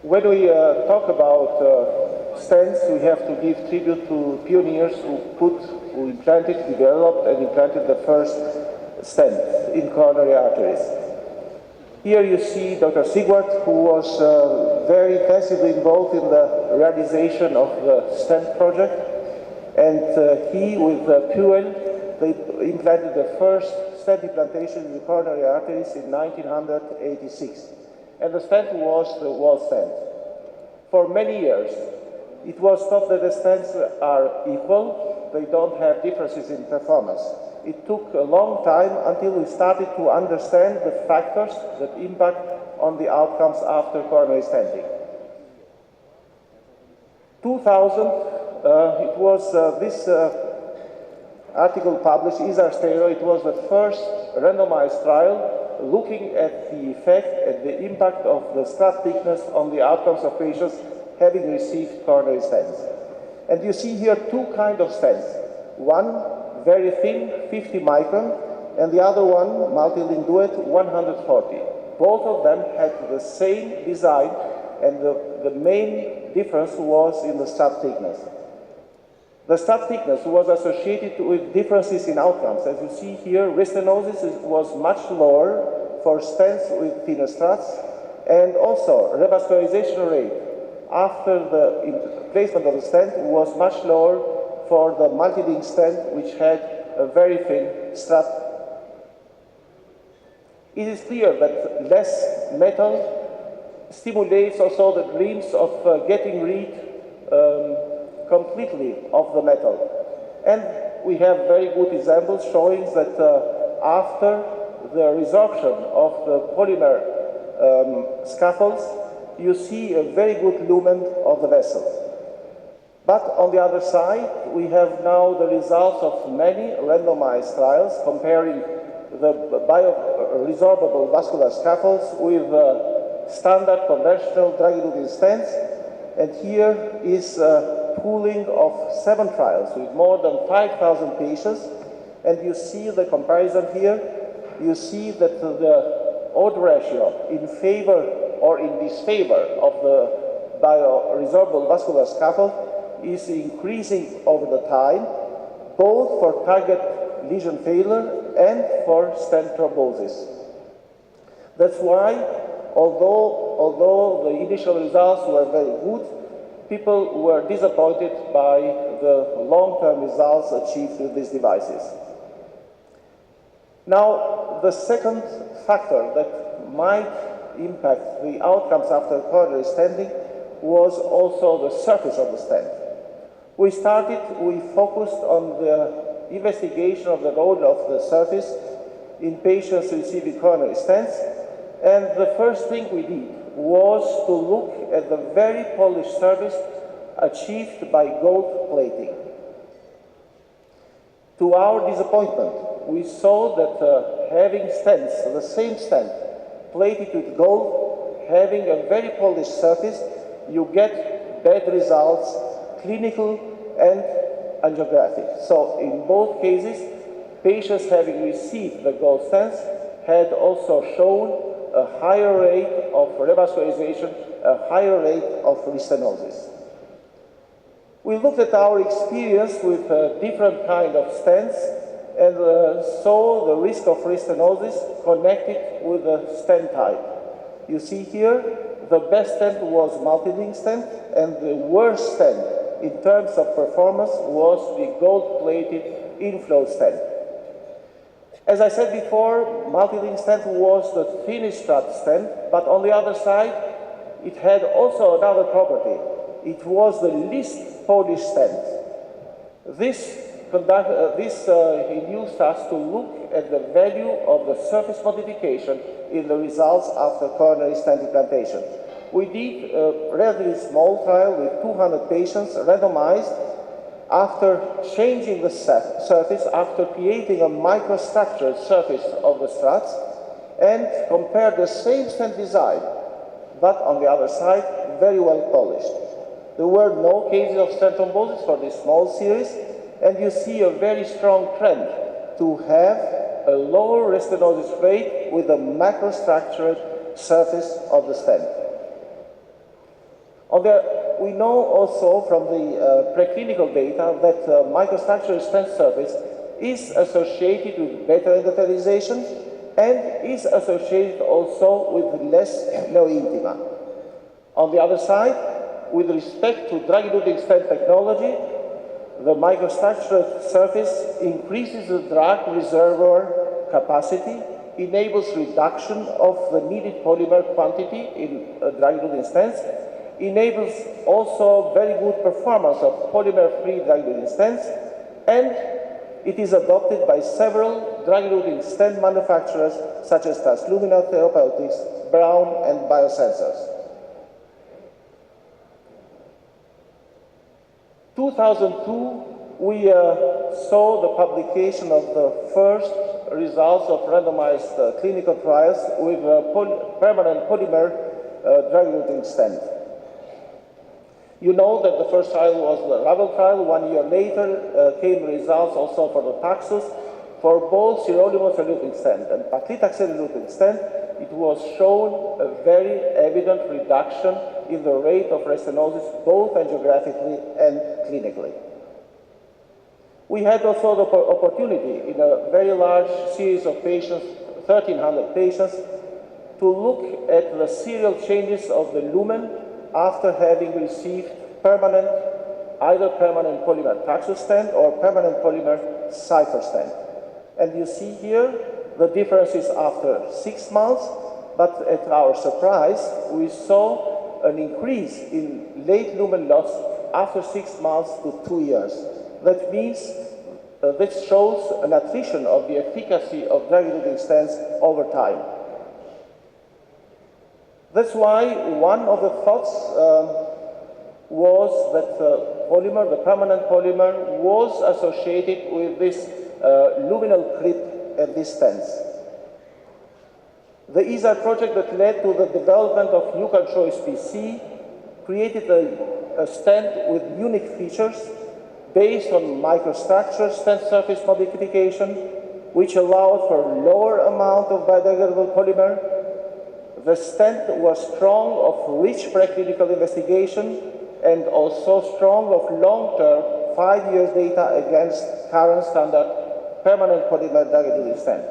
When we talk about stents, we have to give tribute to pioneers who implanted, developed, and implanted the first stent in coronary arteries. Here you see Dr. Sigwart, who was very intensively involved in the realization of the stent project, and he, with Puel, they implanted the first stent implantation in the coronary arteries in 1986. And the stent was the wall stent. For many years, it was thought that the stents are equal, they don't have differences in performance. It took a long time until we started to understand the factors that impact on the outcomes after coronary stenting. 2000, it was this article published, ISAR Stereo, it was the first randomized trial looking at the effect and the impact of the strut thickness on the outcomes of patients having received coronary stents. And you see here two kinds of stents. One, very thin, 50 micron, and the other one, multi-link duet, 140. Both of them had the same design, and the main difference was in the strut thickness. The strut thickness was associated with differences in outcomes. As you see here, restenosis was much lower for stents with thinner struts, and also revascularization rate after the placement of the stent was much lower for the multi-link stent, which had a very thin strut. It is clear that less metal stimulates also the dreams of getting rid completely of the metal. And we have very good examples showing that after the resorption of the polymer scaffolds, you see a very good lumen of the vessels. But on the other side, we have now the results of many randomized trials comparing the bioresorbable vascular scaffolds with standard conventional drug-eluting stents. And here is pooling of 7 trials with more than 5,000 patients, and you see the comparison here. You see that the odds ratio in favor or in disfavor of the bioresorbable vascular scaffold is increasing over the time, both for target lesion failure and for stent thrombosis. That's why, although the initial results were very good, people were disappointed by the long-term results achieved with these devices. Now, the second factor that might impact the outcomes after coronary stenting was also the surface of the stent. We focused on the investigation of the role of the surface in patients receiving coronary stents, and the first thing we did was to look at the very polished surface achieved by gold plating. To our disappointment, we saw that having stents, the same stent, plated with gold, having a very polished surface, you get bad results, clinical and angiographic. So in both cases, patients having received the gold stents had also shown a higher rate of revascularization, a higher rate of restenosis. We looked at our experience with different kinds of stents and saw the risk of restenosis connected with the stent type. You see here, the best stent was multi-link stent, and the worst stent in terms of performance was the gold-plated inflow stent. As I said before, multi-link stent was the thinnest strut stent, but on the other side, it had also another property. It was the least polished stent. This induced us to look at the value of the surface modification in the results after coronary stent implantation. We did a relatively small trial with 200 patients randomized after changing the surface, after creating a microstructured surface of the struts, and compared the same stent design, but on the other side, very well polished. There were no cases of stent thrombosis for this small series, and you see a very strong trend to have a lower restenosis rate with a macrostructured surface of the stent. We know also from the preclinical data that microstructural stent surface is associated with better endothelialization and is associated also with less neointima. On the other side, with respect to drug-eluting stent technology, the microstructural surface increases the drug reservoir capacity, enables reduction of the needed polymer quantity in drug-eluting stents, enables also very good performance of polymer-free drug-eluting stents, and it is adopted by several drug-eluting stent manufacturers such as Transluminal Therapeutics, Brown, and Biosensors. 2002, we saw the publication of the first results of randomized clinical trials with permanent polymer drug-eluting stent. You know that the first trial was the RAVEL trial. 1 year later came results also for the Taxus. For both sirolimus-eluting stent and paclitaxel-eluting stent, it was shown a very evident reduction in the rate of restenosis, both angiographically and clinically. We had also the opportunity in a very large series of patients, 1,300 patients, to look at the serial changes of the lumen after having received either permanent polymer Taxus stent or permanent polymer Cypher stent. And you see here the differences after 6 months, but at our surprise, we saw an increase in late lumen loss after 6 months to 2 years. That means this shows an attrition of the efficacy of drug-eluting stents over time. That's why one of the thoughts was that the permanent polymer, was associated with this luminal creep at these stents. The ESAR project that led to the development of Nuclear Choice PC created a stent with unique features based on microstructure stent surface modification, which allowed for lower amount of biodegradable polymer. The stent was strong of rich preclinical investigation and also strong of long-term 5 years data against current standard permanent polymer drug-eluting stent.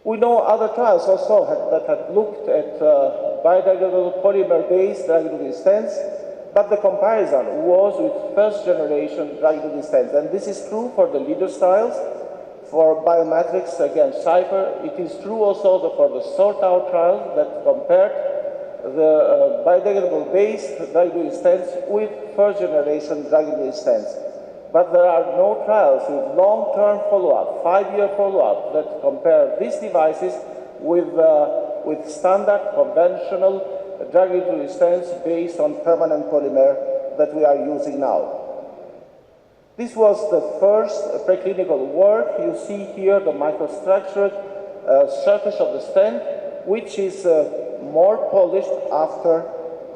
We know other trials also that had looked at biodegradable polymer-based drug-eluting stents, but the comparison was with first-generation drug-eluting stents. And this is true for the leader styles, for biometrics against Cypher. It is true also for the sort-out trial that compared the biodegradable-based drug-eluting stents with first-generation drug-eluting stents. But there are no trials with long-term follow-up, 5-year follow-up, that compare these devices with standard conventional drug-eluting stents based on permanent polymer that we are using now. This was the first preclinical work. You see here the microstructured surface of the stent, which is more polished after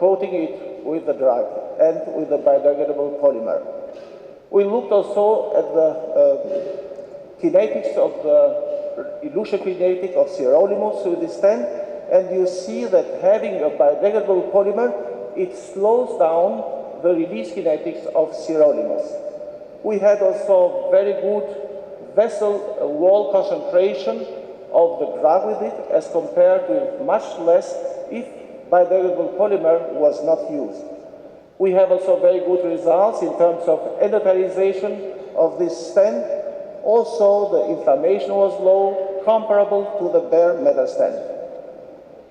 coating it with the drug and with the biodegradable polymer. We looked also at the kinetics of the elution kinetic of sirolimus with the stent, and you see that having a biodegradable polymer, it slows down the release kinetics of sirolimus. We had also very good vessel wall concentration of the drug with it as compared with much less if biodegradable polymer was not used. We have also very good results in terms of endothelialization of this stent. Also, the inflammation was low, comparable to the bare metal stent.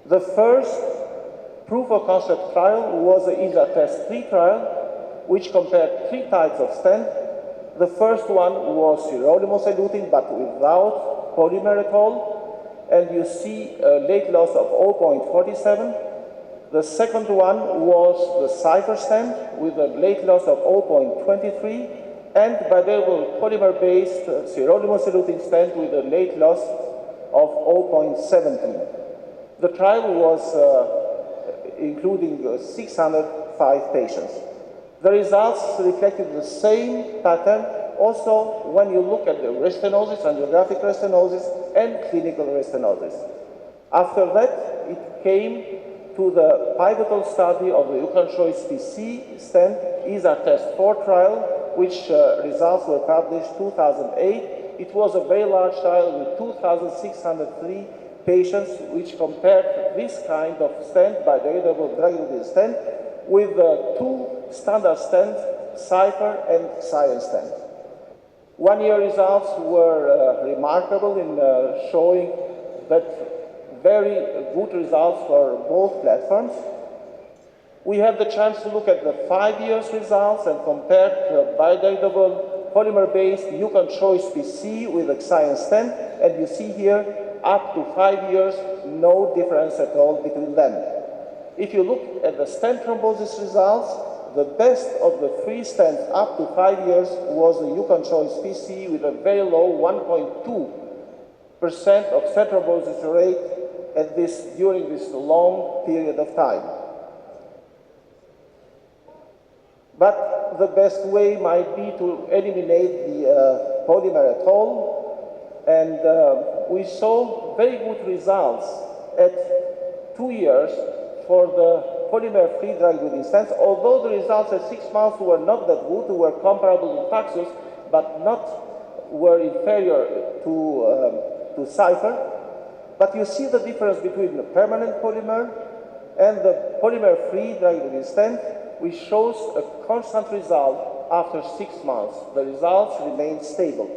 The first proof of concept trial was the ESA Test 3 trial, which compared 3 types of stent. The first one was sirolimus-eluting, but without polymer at all, and you see a late loss of 0.47. The second one was the Cypher stent with a late loss of 0.23, and biodegradable polymer-based sirolimus-eluting stent with a late loss of 0.17. The trial was including 605 patients. The results reflected the same pattern also when you look at the restenosis, angiographic restenosis, and clinical restenosis. After that, it came to the pivotal study of the UCAN Choice PC stent ESA Test 4 trial, which results were published 2008. It was a very large trial with 2,603 patients, which compared this kind of stent, biodegradable drug-eluting stent, with two standard stents, Cypher and Science stent. 1 year results were remarkable in showing that very good results for both platforms. We have the chance to look at the 5 years results and compare the biodegradable polymer-based UCAN Choice PC with the Science stent, and you see here up to 5 years, no difference at all between them. If you look at the stent thrombosis results, the best of the three stents up to 5 years was the UCAN Choice PC with a very low 1.2% of stent thrombosis rate during this long period of time. But the best way might be to eliminate the polymer at all, and we saw very good results at 2 years for the polymer-free drug-eluting stents, although the results at 6 months were not that good, were comparable to Taxus, but were inferior to Cypher. But you see the difference between the permanent polymer and the polymer-free drug-eluting stent, which shows a constant result after 6 months. The results remain stable.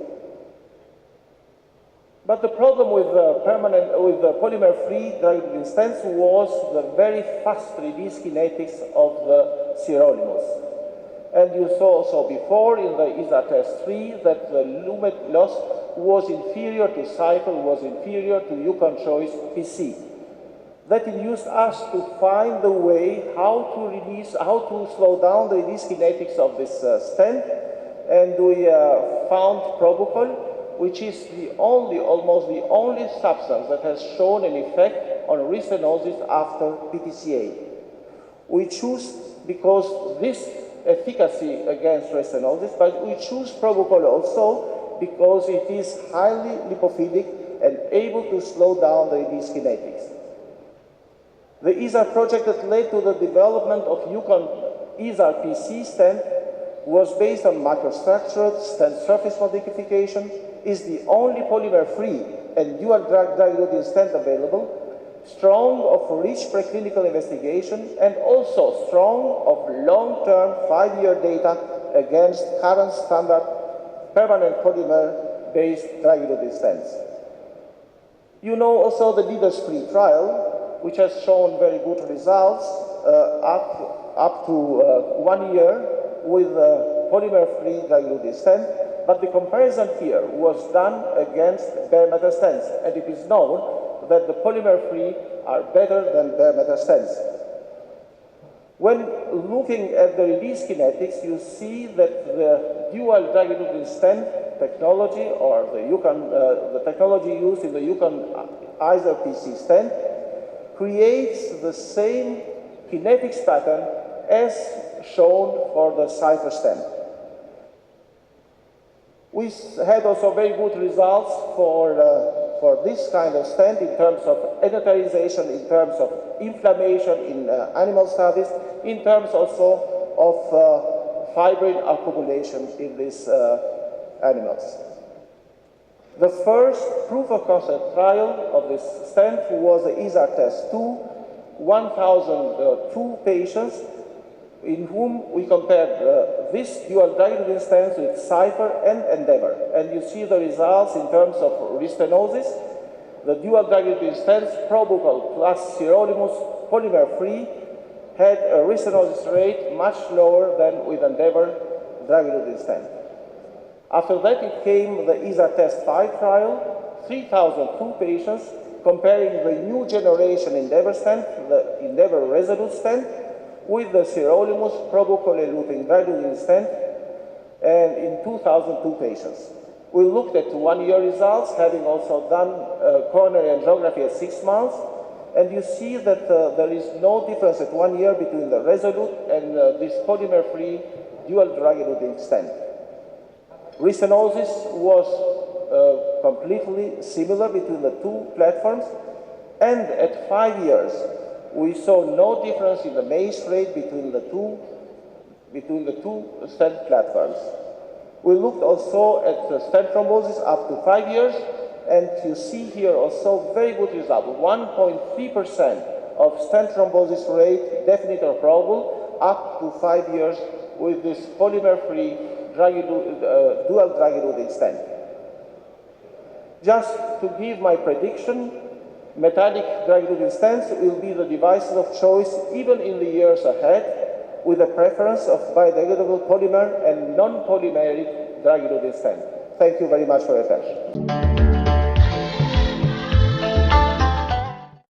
But the problem with the polymer-free drug-eluting stents was the very fast release kinetics of the sirolimus. And you saw also before in the ESA test 3 that the lumen loss was inferior to Cypher, was inferior to UCAN Choice PC. That induced us to find the way how to slow down the release kinetics of this stent, and we found Propofol, which is almost the only substance that has shown an effect on restenosis after PTCA. We choose, because this efficacy against restenosis, but we choose Propofol also because it is highly lipophilic and able to slow down the release kinetics. The ESA project that led to the development of UCAN ESA PC stent was based on macrostructured stent surface modification, is the only polymer-free and dual drug-eluting stent available, strong of rich preclinical investigation, and also strong of long-term 5-year data against current standard permanent polymer-based drug-eluting stents. You know also the LEADERS-3 trial, which has shown very good results up to 1 year with polymer-free drug-eluting stent, but the comparison here was done against bare metal stents, and it is known that the polymer-free are better than bare metal stents. When looking at the release kinetics, you see that the dual drug-eluting stent technology, or the technology used in the UCAN ESA PC stent, creates the same kinetics pattern as shown for the Cypher stent. We had also very good results for this kind of stent in terms of endothelialization, in terms of inflammation in animal studies, in terms also of fibrin accumulation in these animals. The first proof of concept trial of this stent was the ESA test 2, 1,002 patients in whom we compared this dual drug-eluting stents with Cypher and Endeavor. And you see the results in terms of restenosis. The dual drug-eluting stents, Propofol plus sirolimus polymer-free, had a restenosis rate much lower than with Endeavor drug-eluting stent. After that, it came the ESA test 5 trial, 3,002 patients, comparing the new generation Endeavor stent, the Endeavor Resolute stent, with the sirolimus Propofol-eluting drug-eluting stent, and in 2,002 patients. We looked at 1 year results, having also done coronary angiography at 6 months, and you see that there is no difference at 1 year between the Resolute and this polymer-free dual drug-eluting stent. Restenosis was completely similar between the two platforms, and at 5 years, We saw no difference in the MACE rate between the two stent platforms. We looked also at the stent thrombosis up to 5 years, and you see here also very good result. 1.3% of stent thrombosis rate, definite or probable, up to 5 years with this polymer-free dual drug-eluting stent. Just to give my prediction, metallic drug-eluting stents will be the devices of choice even in the years ahead, with a preference of biodegradable polymer and non-polymeric drug-eluting stent. Thank you very much for your attention.